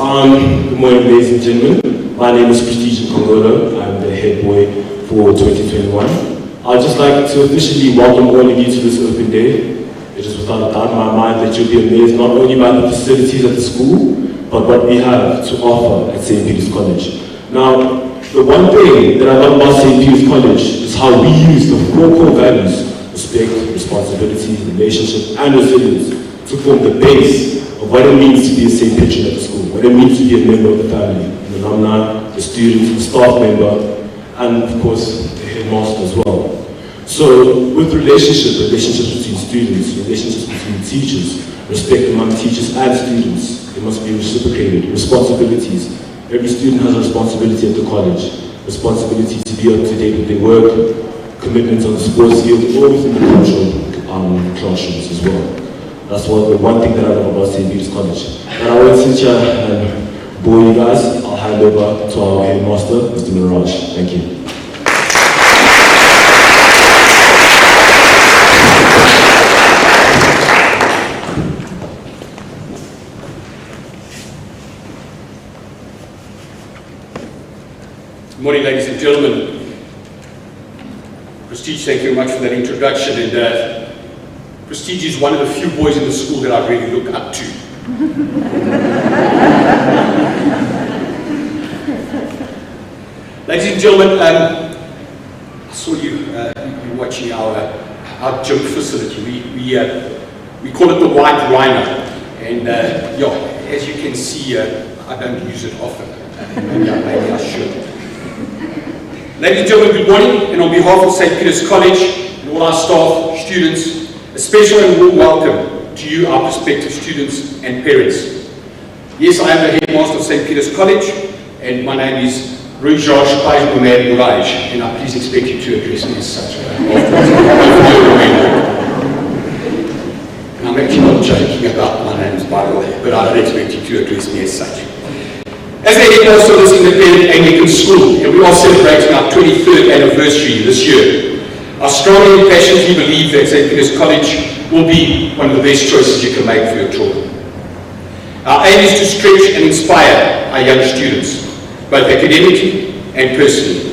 Good morning, ladies and gentlemen. My name is Prestige Nkongolo. I'm the head boy for 2021. I'd just like to officially welcome all of you to this open day. It is without a doubt in my mind that you'll be amazed not only by the facilities at the school, but what we have to offer at St. Peter's College. Now, the one thing that I love about St. Peter's College is how we use the four core values: respect, responsibility, relationship, and resilience to form the base of what it means to be a St. Patron at the school, what it means to be a member of the family, an alumni, a student, a staff member, and of course, the headmaster as well. So, with relationships between students, relationships between teachers, respect among teachers and students, it must be reciprocated. Responsibilities. Every student has a responsibility at the college. Responsibility to be up to date with their work, commitments on the sports field, or within the cultural classrooms as well. That's the one thing that I love about St. Peter's College. And I won't sit here and bore you guys. I'll hand over to our headmaster, Mr. Miraj. Thank you. Good morning, ladies and gentlemen. Prestige, thank you very much for that introduction. And Prestige is one of the few boys in the school that I really look up to. Ladies and gentlemen, I saw you watching our gym facility. We call it the White Rhino. And as you can see, I don't use it often. Maybe I should. Ladies and gentlemen, good morning, and on behalf of St. Peter's College and all our staff, students, a special and warm welcome to you, our prospective students and parents. Yes, I am the headmaster of St. Peter's College, and my name is Rujash Pajmumer Muraj, and I please expect you to address me as such. And I'm actually not joking about my names, by the way, but I don't expect you to address me as such. As the headmaster of this independent Anglican school, and we are celebrating our 23rd anniversary this year, I strongly and passionately believe that St. Peter's College will be one of the best choices you can make for your children. Our aim is to stretch and inspire our young students, both academically and personally.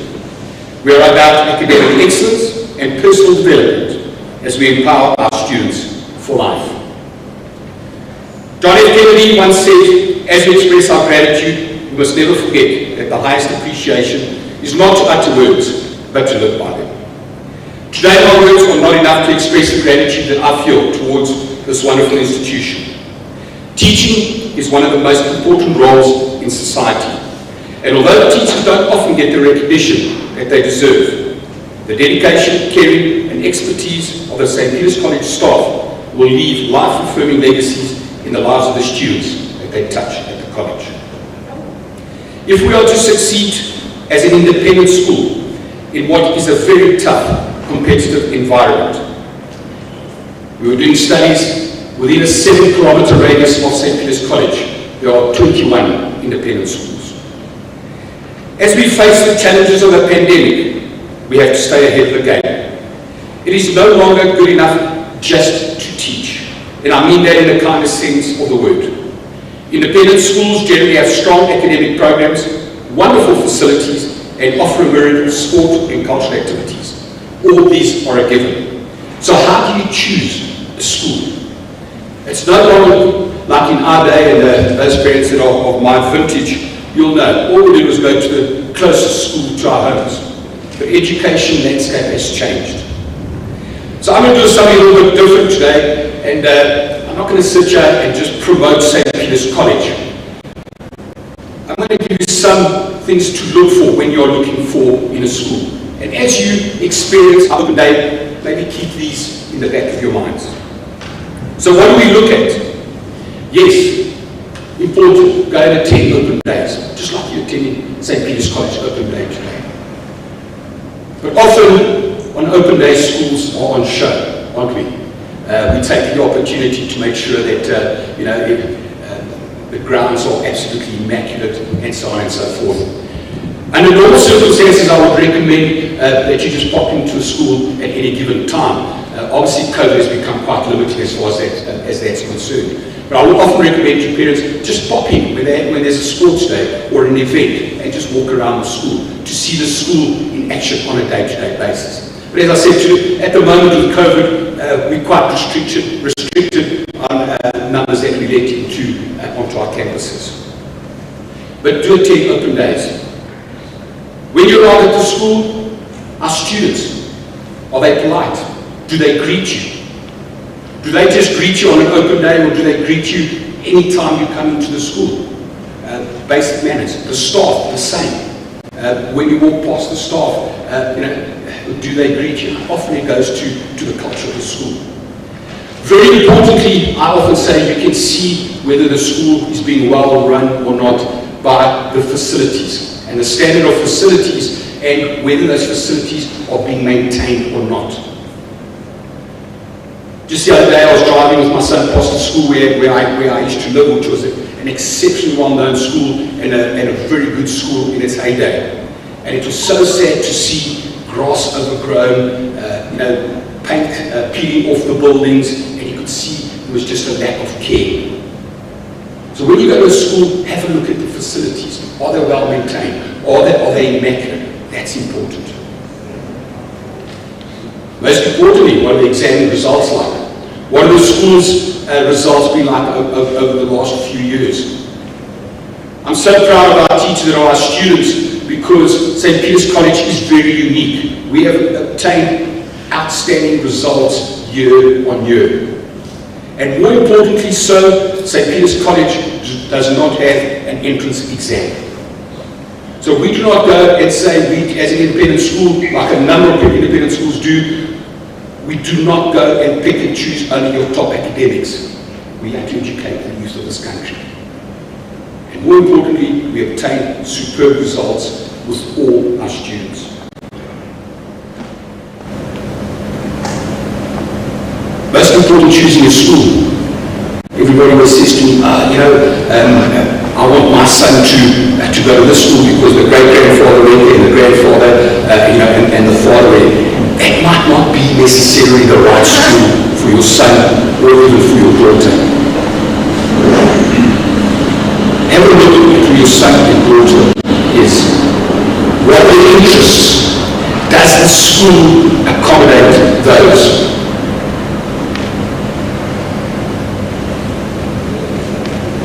We are about academic excellence and personal development as we empower our students for life. John F. Kennedy once said, as we express our gratitude, we must never forget that the highest appreciation is not to utter words, but to live by them. Today, my words are not enough to express the gratitude that I feel towards this wonderful institution. Teaching is one of the most important roles in society. And although teachers don't often get the recognition that they deserve, the dedication, caring, and expertise of the St. Peter's College staff will leave life-affirming legacies in the lives of the students that they touch at the college. If we are to succeed as an independent school in what is a very tough, competitive environment, we were doing studies within a 7-kilometer radius of St. Peter's College. There are 21 independent schools. As we face the challenges of the pandemic, we have to stay ahead of the game. It is no longer good enough just to teach, and I mean that in the kindest sense of the word. Independent schools generally have strong academic programs, wonderful facilities, and offer a myriad of sport and cultural activities. All these are a given. So how do you choose a school? It's no longer like in our day, and those parents that are of my vintage, you'll know, all we did was go to the closest school to our homes. The education landscape has changed. So I'm going to do something a little bit different today, and I'm not going to sit here and just promote St. Peter's College. I'm going to give you some things to look for when you're looking for in a school. And as you experience our open day, maybe keep these in the back of your minds. So what do we look at? Yes, important, go and attend open days, just like you're attending St. Peter's College open day today. But often on open day, schools are on show, aren't we? We take the opportunity to make sure that the grounds are absolutely immaculate, and so on and so forth. Under normal circumstances, I would recommend that you just pop into a school at any given time. Obviously, COVID has become quite limiting as far as that's concerned. But I would often recommend to parents just pop in when there's a sports day or an event and just walk around the school to see the school in action on a day-to-day basis. But as I said to you, at the moment with COVID, we're quite restricted on numbers that we let onto our campuses. But do attend open days. When you arrive at the school, our students, are they polite? Do they greet you? Do they just greet you on an open day, or do they greet you anytime you come into the school? Basic manners. The staff, the same. When you walk past the staff, do they greet you? Often it goes to the culture of the school. Very importantly, I often say you can see whether the school is being well run or not by the facilities and the standard of facilities, and whether those facilities are being maintained or not. Just the other day I was driving with my son past the school where I used to live, which was an exceptionally well-known school and a very good school in its heyday. And it was so sad to see grass overgrown, paint peeling off the buildings, and you could see there was just a lack of care. So when you go to a school, have a look at the facilities. Are they well maintained? Are they immaculate? That's important. Most importantly, what are the exam results like? What are the school's results been like over the last few years? I'm so proud of our teachers and our students, because St. Peter's College is very unique. We have obtained outstanding results year on year. And more importantly so, St. Peter's College does not have an entrance exam. So we do not go and say, we as an independent school, like a number of independent schools do, we do not go and pick and choose only your top academics. We have to educate the youth of this country. And more importantly, we obtain superb results with all our students. Most important, choosing a school. Everybody always says to me, I want my son to go to this school because the great-grandfather went there, and the grandfather, and the father went. That might not be necessarily the right school for your son or even for your daughter. Have a look at who your son and daughter is. What are their interests? Does the school accommodate those?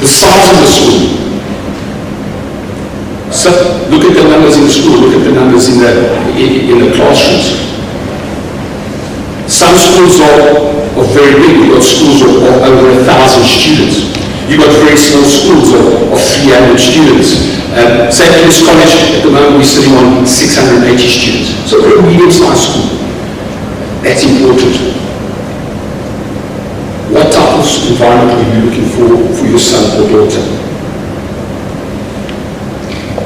The size of the school. So look at the numbers in the school, look at the numbers in the classrooms. Some schools are very big. You've got schools of over 1,000 students. You've got very small schools of 300 students. St. Peter's College, at the moment, we're sitting on 680 students. So we're a medium-sized school. That's important. What type of environment are you looking for your son or daughter?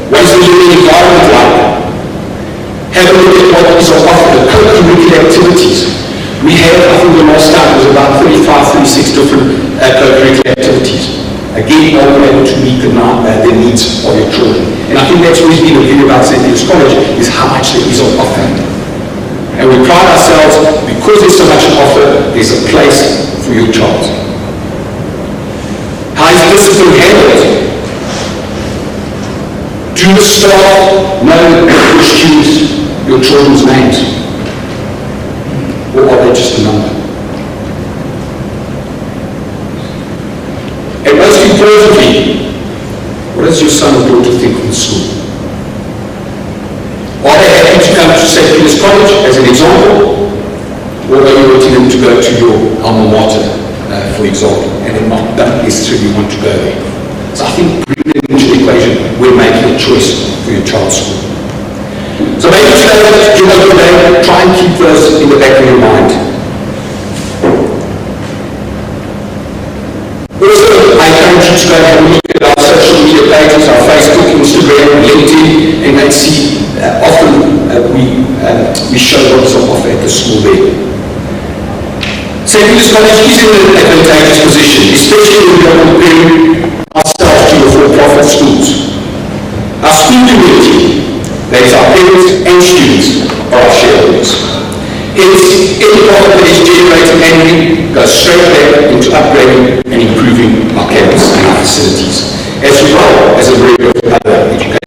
What is the learning environment like? Have a look at what is offered, the co-curricular activities. We have, I think the last time, it was about 35, 36 different co-curricular activities. Again, all able to meet the needs of your children. And I think that's always been a view about St. Peter's College, is how much there is on offer. And we pride ourselves, because there's so much on offer, there's a place for your child. How is discipline handled? Do the staff know your students, your children's names? Or are they just a number? And most importantly, what does your son or daughter think of the school? Are they happy to come to St. Peter's College, as an example? Or are you wanting them to go to your alma mater, for example, and they don't necessarily want to go there? So I think bringing them into the equation, we're making a choice for your child's school. So maybe today, try and keep those in the back of your mind. Also, I encourage you to go and have a look at our social media pages, our Facebook, Instagram, LinkedIn, and then see, often we show what is on offer at the school there. St. Peter's College is in an advantageous position, especially when we are comparing ourselves to the for-profit schools. Our school community, that is our parents and students, are our shareholders. Hence, any profit that is generated annually goes straight back into upgrading and improving our campus and our facilities, as well as a variety of other education.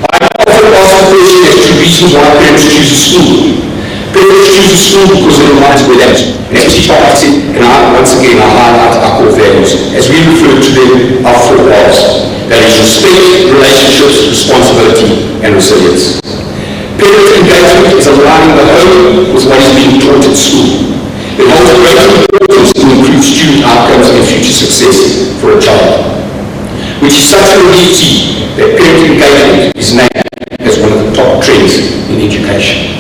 I often ask the question as to reasons why parents choose a school. Parents choose a school because it reminds them of that. And as Mr. Park said, and once again I highlight our core values, as we refer to them, our 4 R's. That is respect, relationships, responsibility, and resilience. Parent engagement is aligning the home with what is being taught at school. It holds great importance to improve student outcomes and future success for a child, which is such a relief to see that parent engagement is named as one of the top trends in education.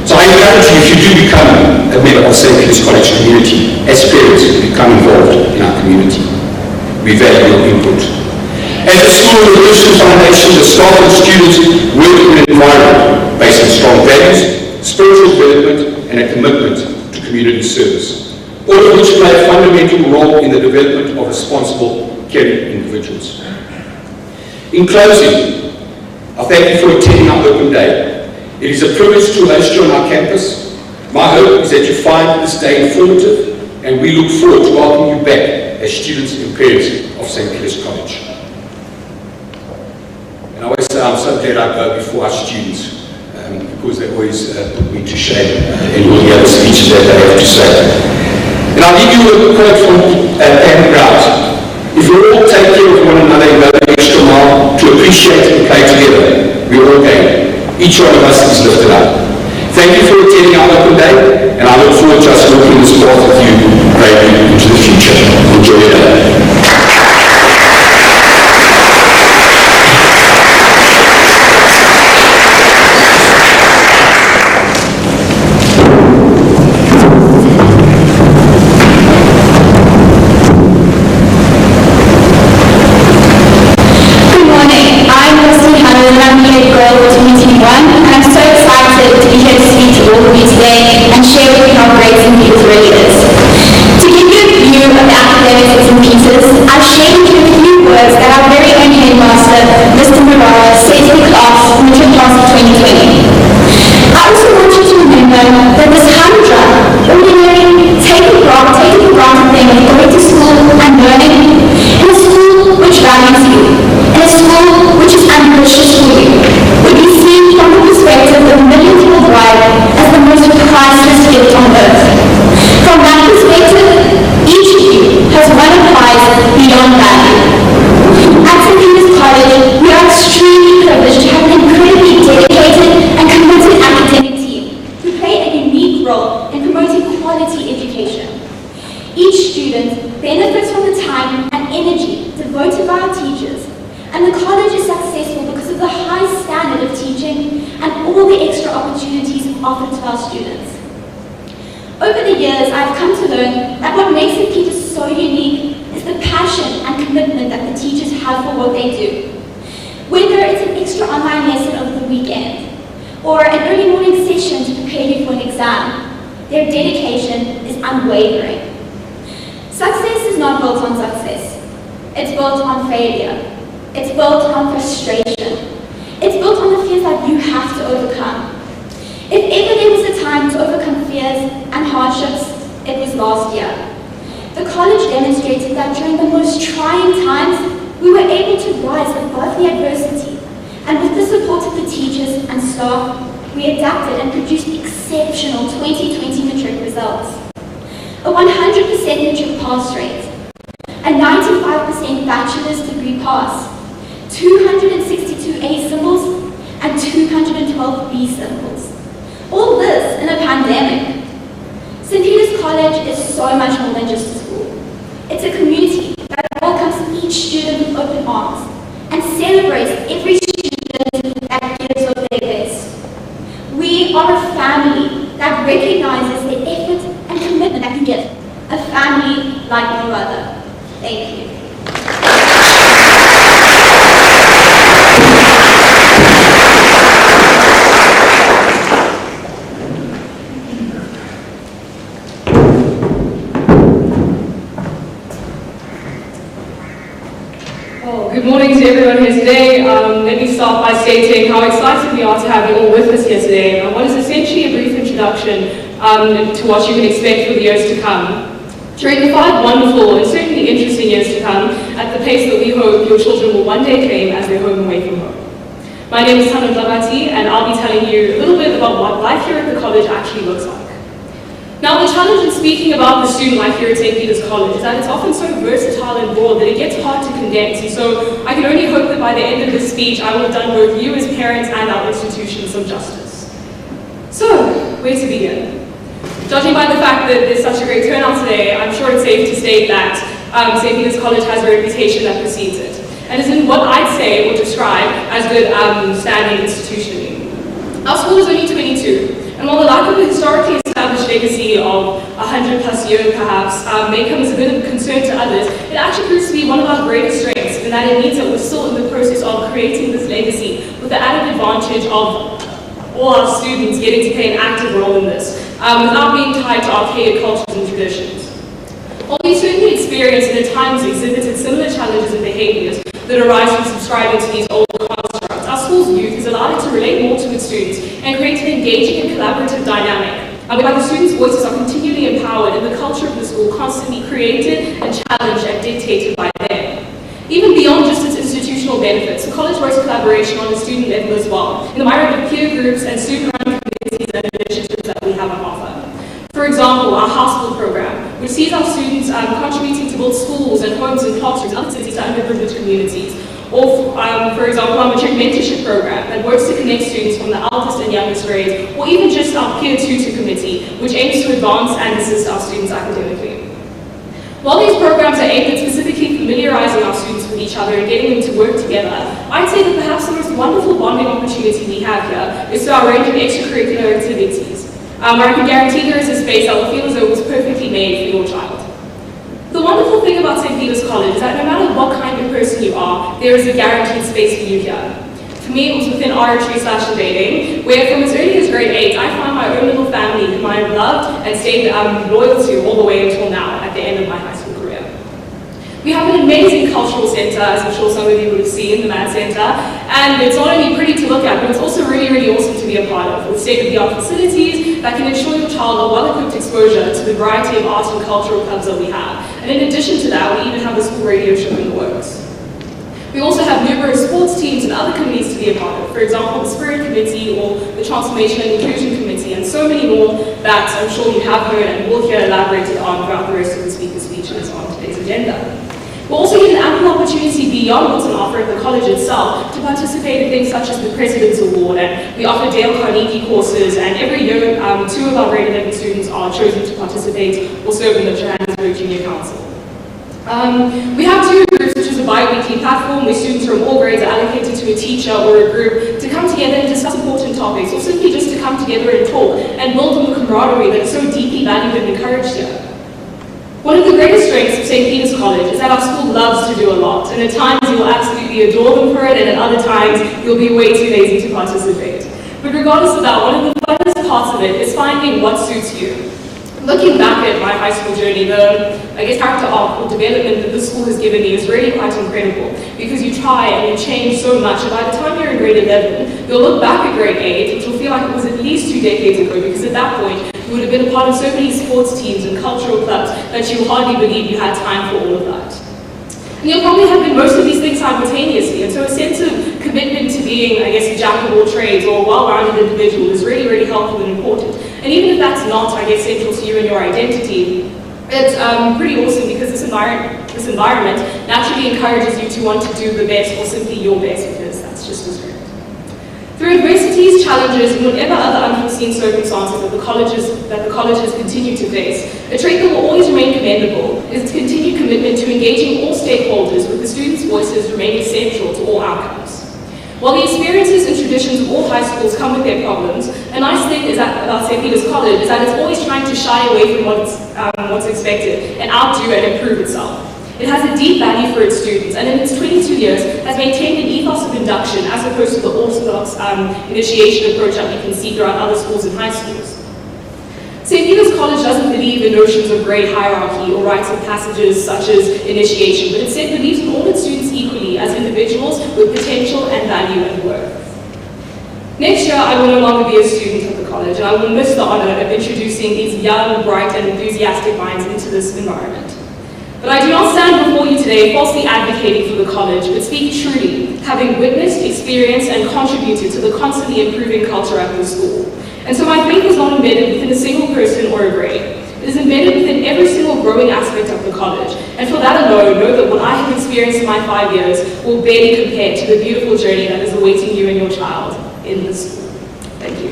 So I encourage you, if you do become a member of St. Peter's College community, as parents, become involved in our community. We value your input. As a school with a Christian foundation, the staff and students work in an environment based on strong values, spiritual development, and a commitment to community service, all of which play a fundamental role in the development of responsible, caring individuals. In closing, I thank you for attending our open day. It is a privilege to host you on our campus. My hope is that you find this day informative, and we look forward to welcoming you back as students and parents of St. Peter's College. And I always say I'm so glad I go before our students, because they always put me to shame in all the other speeches that they have to say. And I'll give you a quote from Anne Grout. If we all take care of one another and go the extra mile to appreciate and play together, we all gain. Each one of us is lifted up. Thank you for attending our open day, and I look forward to us walking this path with you greatly into the future. Enjoy your day. Their dedication is unwavering. Success is not built on success. It's built on failure. It's built on frustration. It's built on the fears that you have to overcome. If ever there was a time to overcome fears and hardships, it was last year. The college demonstrated that during the most trying times, we were able to rise above the adversity. And with the support of the teachers and staff, we adapted and produced exceptional 2020 matric results. A 100% matric pass rate, a 95% bachelor's degree pass, 262 A symbols, and 212 B symbols. All this in a pandemic. St. Peter's College is so much more than just a school. It's a community that welcomes each student with open arms and celebrates every student that gives of their best. We are a family that recognizes the effort and commitment that you give. A family like no other. Thank you. Good morning to everyone here today. Let stating how excited we are to have you all with us here today on what is essentially a brief introduction to what you can expect for the years to come. During the 5 wonderful and certainly interesting years to come, at the pace that we hope your children will one day claim as their home away from home. My name is Tanu Dlabati, and I'll be telling you a little bit about what life here at the college actually looks like. Now, the challenge in speaking about the student life here at St. Peter's College is that it's often so versatile and broad that it gets hard to condense, and so I can only hope that by the end of this speech I will have done both you as parents and our institution some justice. So, where to begin? Judging by the fact that there's such a great turnout today, I'm sure it's safe to state that St. Peter's College has a reputation that precedes it, and is in what I'd say or describe as good standing institutionally. Our school is only 22, and while the lack of a historically established legacy of 100+ years perhaps may come as a bit of concern to others, it actually proves to be one of our greatest strengths, in that it means that we're still in the process of creating this legacy with the added advantage of all our students getting to play an active role in this, without being tied to archaic cultures and traditions. While we certainly experienced and at times exhibited similar challenges and behaviours that arise from subscribing to these old constructs, our school's youth has allowed it to relate more to its students and create an engaging and collaborative dynamic, whereby the students' voices are continually empowered and the culture of the school constantly created and challenged and dictated by them. Even beyond just its institutional benefits, the college works collaboration on a student level as well, in the myriad of peer groups and student-run communities and initiatives that we have on offer. For example, our house school program, which sees our students contributing to build schools and homes and classrooms in other cities to underprivileged communities. Or, for example, our matric mentorship program that works to connect students from the eldest and youngest grades, or even just our peer tutor committee, which aims to advance and assist our students academically. While these programs are aimed at specifically familiarizing our students with each other and getting them to work together, I'd say that perhaps the most wonderful bonding opportunity we have here is through our range of extracurricular activities, where I can guarantee there is a space that will feel as though it was perfectly made for your child. The wonderful thing about St. Peter's College is that no matter what kind of person you are, there is a guaranteed space for you here. For me, it was within oratory/debating, where from as early as grade 8, I found my own little family whom I have loved and stayed loyal to all the way until now, at the end of my high school career. We have an amazing cultural centre, as I'm sure some of you would have seen, the Mad Centre, and it's not only pretty to look at, but it's also really, really awesome to be a part of, with state-of-the-art facilities that can ensure your child a well-equipped exposure to the variety of arts and cultural clubs that we have. And in addition to that, we even have the school radio show in the works. We also have numerous sports teams and other committees to be a part of, for example, the Spirit Committee or the Transformation and Inclusion Committee, and so many more that I'm sure you have heard and will hear elaborated on throughout the rest of the speaker's speeches on today's agenda. We also get an ample opportunity beyond what's on offer at the college itself to participate in things such as the President's Award, and we offer Dale Carnegie courses, and every year 2 of our grade 11 students are chosen to participate or serve in the Johannesburg Junior Council. We have 2 groups, which is a bi-weekly platform where students from all grades are allocated to a teacher or a group to come together and discuss important topics, or simply just to come together and talk and build on the camaraderie that is so deeply valued and encouraged here. One of the greatest strengths of St. Peter's College is that our school loves to do a lot, and at times you will absolutely adore them for it, and at other times you'll be way too lazy to participate. But regardless of that, one of the funnest parts of it is finding what suits you. Looking back at my high school journey, the character arc or development that the school has given me is really quite incredible, because you try and you change so much, and by the time you're in grade 11, you'll look back at grade 8, which will feel like it was at least 2 decades ago, because at that point, you would have been a part of so many sports teams and cultural clubs that you hardly believe you had time for all of that. And you'll probably have been most of these things simultaneously, and so a sense of commitment to being, a jack of all trades or a well-rounded individual is really, really helpful and important. And even if that's not, central to you and your identity, it's pretty awesome, because this environment naturally encourages you to want to do the best, or simply your best, because that's just as great. Through adversities, challenges, and whatever other unforeseen circumstances that the colleges continue to face, a trait that will always remain commendable is its continued commitment to engaging all stakeholders, with the students' voices remaining central to all outcomes. While the experiences and traditions of all high schools come with their problems, a nice thing about St. Peter's College is that it's always trying to shy away from what's expected and outdo and improve itself. It has a deep value for its students, and in its 22 years has maintained an ethos of induction as opposed to the orthodox initiation approach that we can see throughout other schools and high schools. St. Peter's College doesn't believe in notions of grade hierarchy or rites of passages such as initiation, but instead believes in all its students equally as individuals with potential and value and worth. Next year, I will no longer be a student at the college, and I will miss the honor of introducing these young, bright, and enthusiastic minds into this environment. But I do not stand before you today falsely advocating for the college, but speak truly, having witnessed, experienced, and contributed to the constantly improving culture at the school. And so my faith is not embedded within a single person or a grade. It is embedded within every single growing aspect of the college. And for that alone, know that what I have experienced in my 5 years will barely compare to the beautiful journey that is awaiting you and your child in the school. Thank you.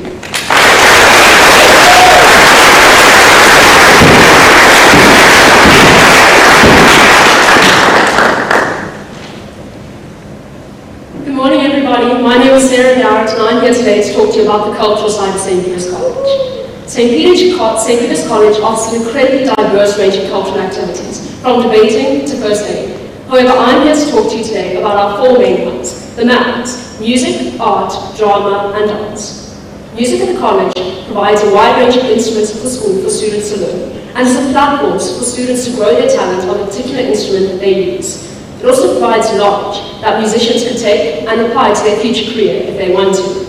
Good morning, everybody. My name is Sarah Garrett, and I'm here today to talk to you about the cultural side of St. Peter's College. St. Peter's College offers an incredibly diverse range of cultural activities, from debating to first aid. However, I'm here to talk to you today about our 4 main ones, the MADs: music, art, drama, and dance. Music at the college provides a wide range of instruments for the school for students to learn, and is a platform for students to grow their talent on a particular instrument that they use. It also provides knowledge that musicians can take and apply to their future career if they want to.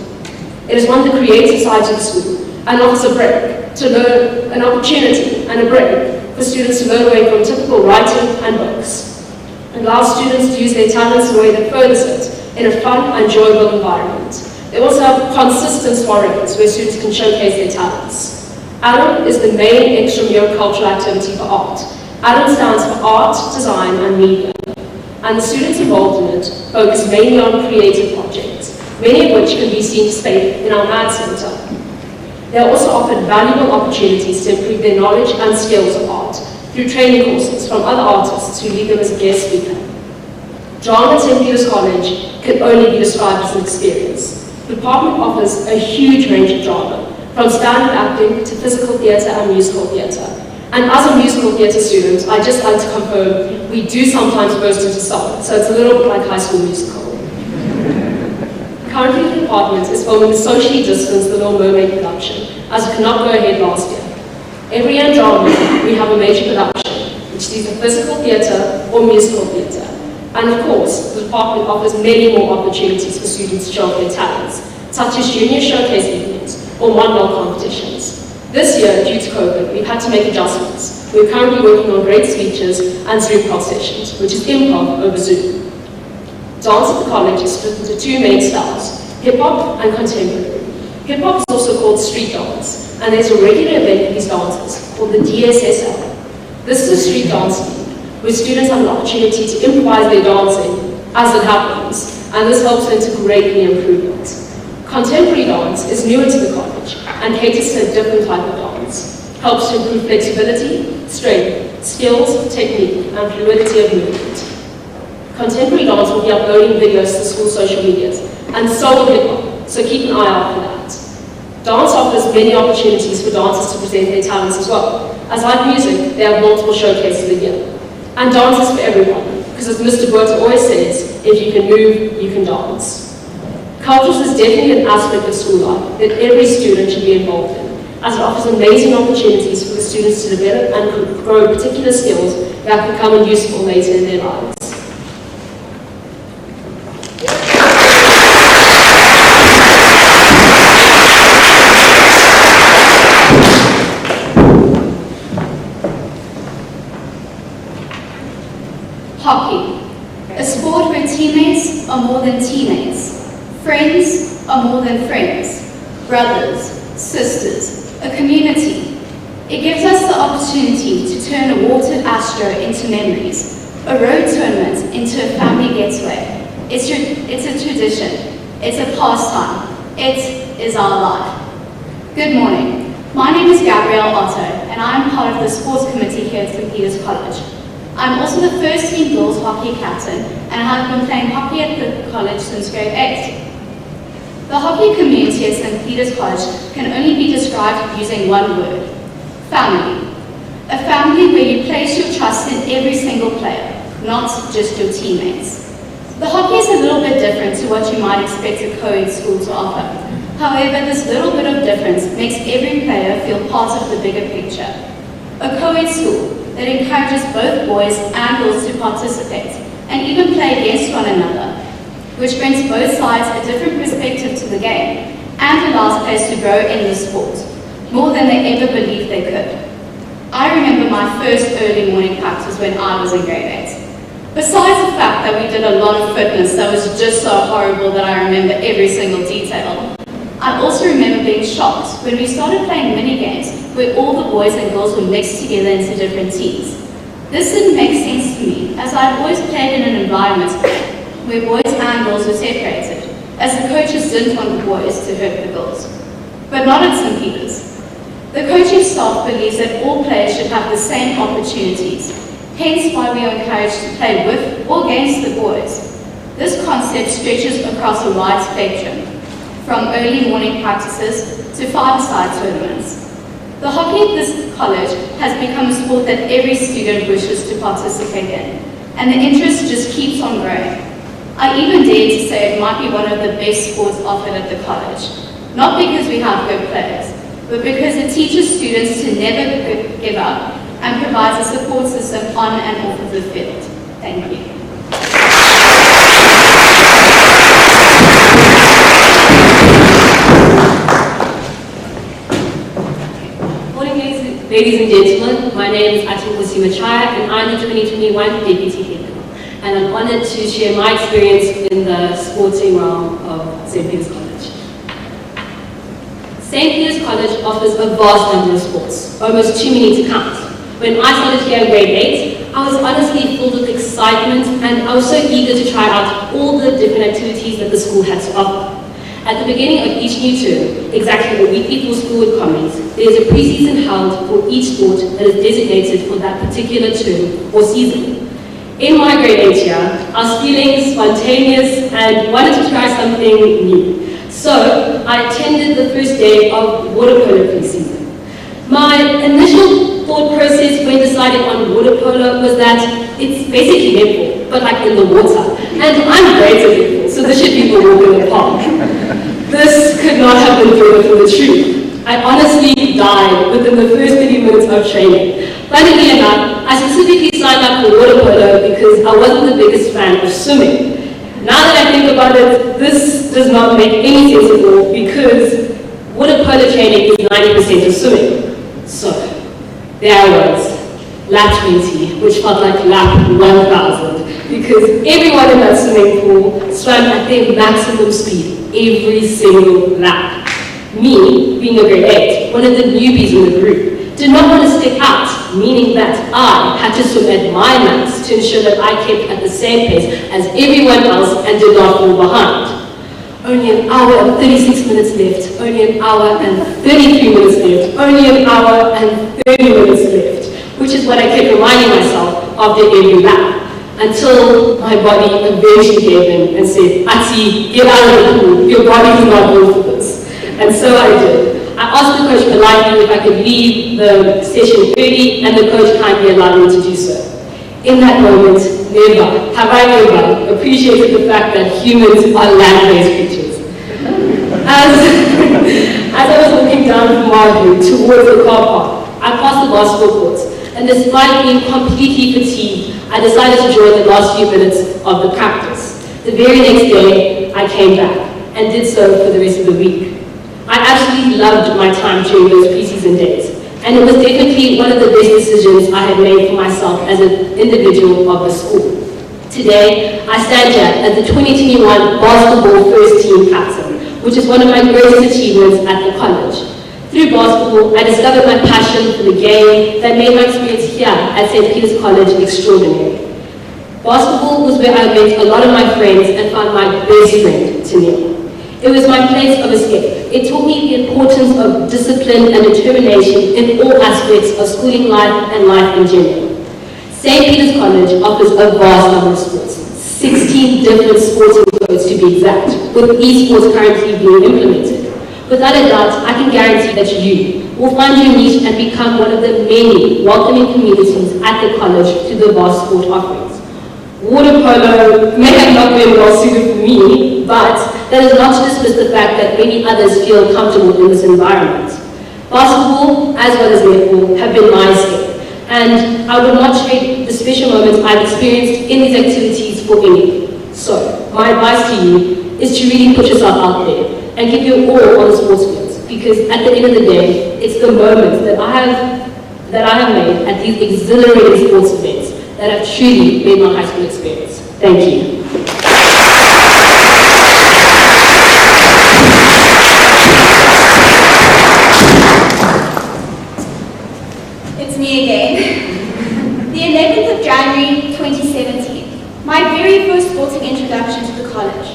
It is one of the creative sides of the school, and offers a break to learn, an opportunity and a break for students to learn away from typical writing and books. It allows students to use their talents in a way that furthers it in a fun and enjoyable environment. They also have consistent soirees where students can showcase their talents. ADAM is the main extramural cultural activity for art. ADAM stands for Art, Design and Media, and the students involved in it focus mainly on creative projects, many of which can be seen displayed in our MAD Centre. They are also offered valuable opportunities to improve their knowledge and skills of art through training courses from other artists who lead them as a guest speaker. Drama at St. Peter's College can only be described as an experience. The department offers a huge range of drama, from standard acting to physical theatre and musical theatre. And as a musical theatre student, I just like to confirm we do sometimes burst into song, so it's a little bit like High School Musical. Currently, the department is filming the socially distanced The Little Mermaid production, as it could not go ahead last year. Every year in drama, we have a major production, which is either physical theatre or musical theatre. And of course, the department offers many more opportunities for students to show off their talents, such as junior showcase evenings or one-bell competitions. This year, due to COVID, we've had to make adjustments. We're currently working on great speeches and Zoom call sessions, which is improv over Zoom. Dance at the college is split into 2 main styles, hip-hop and contemporary. Hip-hop is also called street dance, and there's a regular event for these dances called the DSSL. This is a street dance league, where students have an opportunity to improvise their dancing as it happens, and this helps them to greatly improve it. Contemporary dance is newer to the college and caters to a different type of dance. Helps to improve flexibility, strength, skills, technique, and fluidity of movement. Contemporary dance will be uploading videos to school social medias, and so will hip-hop, so keep an eye out for that. Dance offers many opportunities for dancers to present their talents as well. As like music, they have multiple showcases a year. And dance is for everyone, because as Mr. Berta always says, if you can move, you can dance. Cultures is definitely an aspect of school life that every student should be involved in, as it offers amazing opportunities for the students to develop and grow particular skills that can come in useful later in their lives. Hockey, a sport where teammates are more than teammates, friends are more than friends, brothers, sisters, a community. It gives us the opportunity to turn a watered Astro into memories, a road tournament into a family getaway. It's a tradition, it's a pastime, it is our life. Good morning, my name is Gabrielle Otto and I'm part of the sports committee here at St. Peter's College. I'm also the first team girls hockey captain and I have been playing hockey at the college since grade 8. The hockey community at St. Peter's College can only be described using one word: family. A family where you place your trust in every single player, not just your teammates. The hockey is a little bit different to what you might expect a co-ed school to offer. However, this little bit of difference makes every player feel part of the bigger picture. A co-ed school that encourages both boys and girls to participate and even play against one another, which brings both sides a different perspective to the game and allows players to grow in the sport, more than they ever believed they could. I remember my first early morning practice when I was in grade 8. Besides the fact that we did a lot of fitness that was just so horrible that I remember every single detail, I also remember being shocked when we started playing mini games where all the boys and girls were mixed together into different teams. This didn't make sense to me, as I'd always played in an environment where boys and girls were separated, as the coaches didn't want the boys to hurt the girls. But not at St. Peter's. The coaching staff believes that all players should have the same opportunities, hence why we are encouraged to play with or against the boys. This concept stretches across a wide spectrum, from early morning practices to five-a-side tournaments. The hockey at this college has become a sport that every student wishes to participate in, and the interest just keeps on growing. I even dare to say it might be one of the best sports offered at the college, not because we have good players, but because it teaches students to never give up and provides a support system on and off of the field. Thank you. Ladies and gentlemen, my name is Atubusi Machaya and I'm the 2021 Deputy Head. And I'm honoured to share my experience in the sporting realm of St. Peter's College. St. Peter's College offers a vast number of sports, almost too many to count. When I started here in grade 8, I was honestly filled with excitement and I was so eager to try out all the different activities that the school had to offer. At the beginning of each new term, exactly a week before school would commence, there is a pre-season held for each sport that is designated for that particular term or season. In my grade 8 year, I was feeling spontaneous and wanted to try something new. So I attended the first day of water polo pre-season. My initial thought process when deciding on water polo was that it's basically netball, but like in the water. And I'm great at netball, so this should be the walk in the park. This could not have been further from the truth. I honestly died within the first 30 minutes of training. Funnily enough, I specifically signed up for water polo because I wasn't the biggest fan of swimming. Now that I think about it, this does not make any sense at all because water polo training is 90% of swimming. So, there I was, lap 20, which felt like lap 1000 because everyone in that swimming pool swam at their maximum speed every single lap. Me, being a grade 8, one of the newbies in the group, did not want to stick out, meaning that I had to swim at my max to ensure that I kept at the same pace as everyone else and did not fall behind. Only an hour and 36 minutes left, only an hour and 33 minutes left, only an hour and 30 minutes left, which is what I kept reminding myself after every lap, until my body eventually gave in and said, Ati, get out of the pool, your body is not built for this. And so I did. I asked the coach politely if I could leave the session early, and the coach kindly allowed me to do so. In that moment, never have I ever appreciated the fact that humans are land-based creatures. As I was walking down from Marvin towards the car park, I passed the basketball court, and despite being completely fatigued, I decided to join the last few minutes of the practice. The very next day, I came back and did so for the rest of the week. I absolutely loved my time during those preseason days, and it was definitely one of the best decisions I had made for myself as an individual of the school. Today, I stand here as the 2021 basketball first team captain, which is one of my greatest achievements at the college. Through basketball, I discovered my passion for the game that made my experience here at St. Peter's College extraordinary. Basketball was where I met a lot of my friends and found my best friend, Tennille. It was my place of escape. It taught me the importance of discipline and determination in all aspects of schooling life and life in general. St. Peter's College offers a vast number of sports, 16 different sporting codes to be exact, with esports currently being implemented. Without a doubt, I can guarantee that you will find your niche and become one of the many welcoming communities at the college to the vast sport offerings. Water polo may have not been well suited for me, but that is not to dismiss the fact that many others feel comfortable in this environment. Basketball, as well as netball, have been my escape, and I would not trade the special moments I've experienced in these activities for any. So, my advice to you is to really put yourself out there and give your all on the sports fields. Because at the end of the day, it's the moments that I have made at these exhilarating sports events that have truly made my high school experience. Thank you. It's me again. The 11th of January 2017, my very first sporting introduction to the college.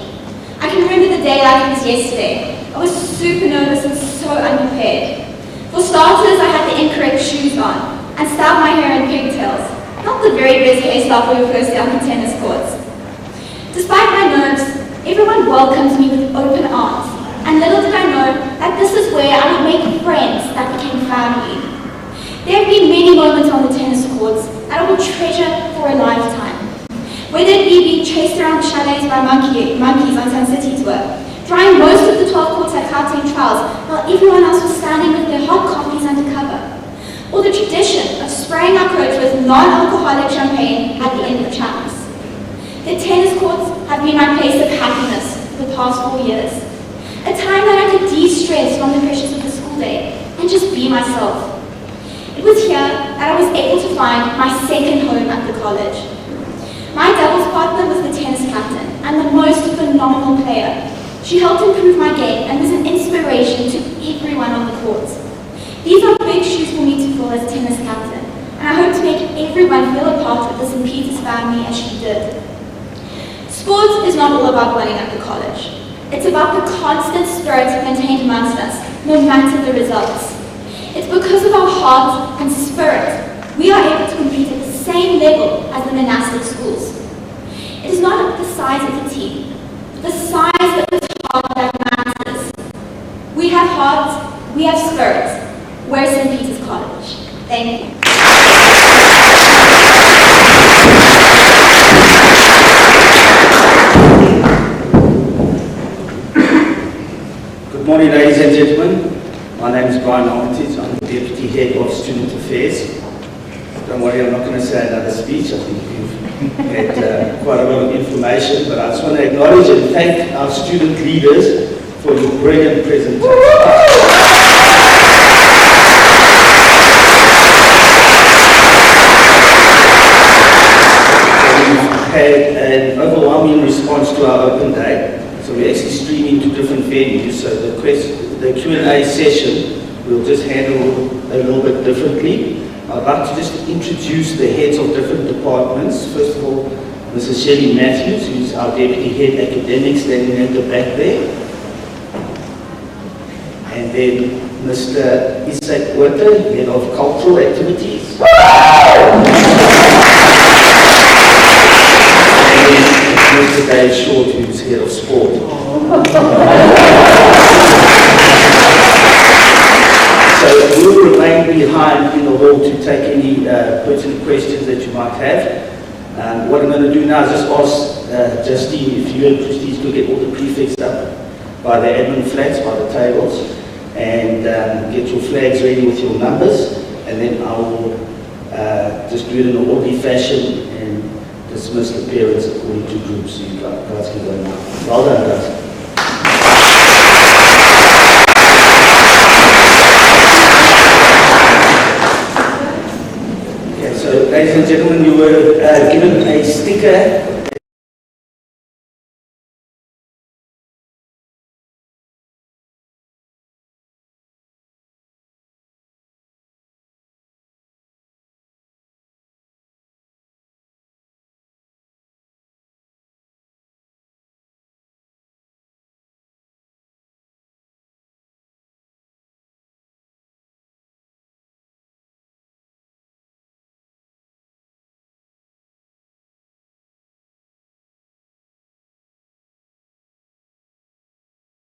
I can remember the day like it was yesterday. I was super nervous and so unprepared. For starters, I had the incorrect shoes on and styled my hair in pigtails. Not the very best hairstyle for your first day on the tennis courts. Despite my nerves, everyone welcomed me with open arms, and little did I know that this is where I would make friends that became family. There have been many moments on the tennis courts that I will treasure for a lifetime. Whether it be being chased around chalets by monkeys on Sun City Tour, drying most of the 12 courts at Gauteng Trials while everyone else was standing with their hot coffees under cover, or the tradition of spraying our coach with non-alcoholic champagne at the end of champs. The tennis courts have been my place of happiness for the past 4 years, a time that I could de-stress from the pressures of the school day and just be myself. It was here that I was able to find my second home at the college. My doubles partner was the tennis captain and the most phenomenal player. She helped improve my game and was an inspiration to everyone on the court. These are big shoes for me to fill as tennis captain, and I hope to make everyone feel a part of the St. Peter's family as she did. Sports is not all about winning at the college. It's about the constant spirit maintained amongst us, no matter the results. It's because of our heart and spirit we are able to compete at the same level as the monastic schools. It is not the size of the team, the size of the heart that matters. We have heart, we have spirit. We're St. Peter's College. Thank you. Good morning, ladies and gentlemen. My name is Brian Armitage. I'm the Deputy Head of Student Affairs. Don't worry, I'm not going to say another speech. I think you've had quite a lot of information, but I just want to acknowledge and thank our student leaders for your brilliant presentation. We've had an overwhelming response to our open day. So we're actually streaming to different venues, so the Q&A session we'll just handle a little bit differently. I'd like to just introduce the heads of different departments. First of all, Mrs. Shelley Matthews, who's our Deputy Head Academics, standing at the back there. And then Mr. Isaac Witter, Head of Cultural Activities. Mr. Dave Short, who's Head of Sport. So we'll remain behind in the hall to take any pertinent questions that you might have. What I'm going to do now is just ask Justine if you and Prestige could get all the prefects up by the admin flags, by the tables, and get your flags ready with your numbers, and then I will just do it in an orderly fashion and dismiss the parents according to groups, so you guys can go now. Well done, guys. Okay, so ladies and gentlemen, you were given a sticker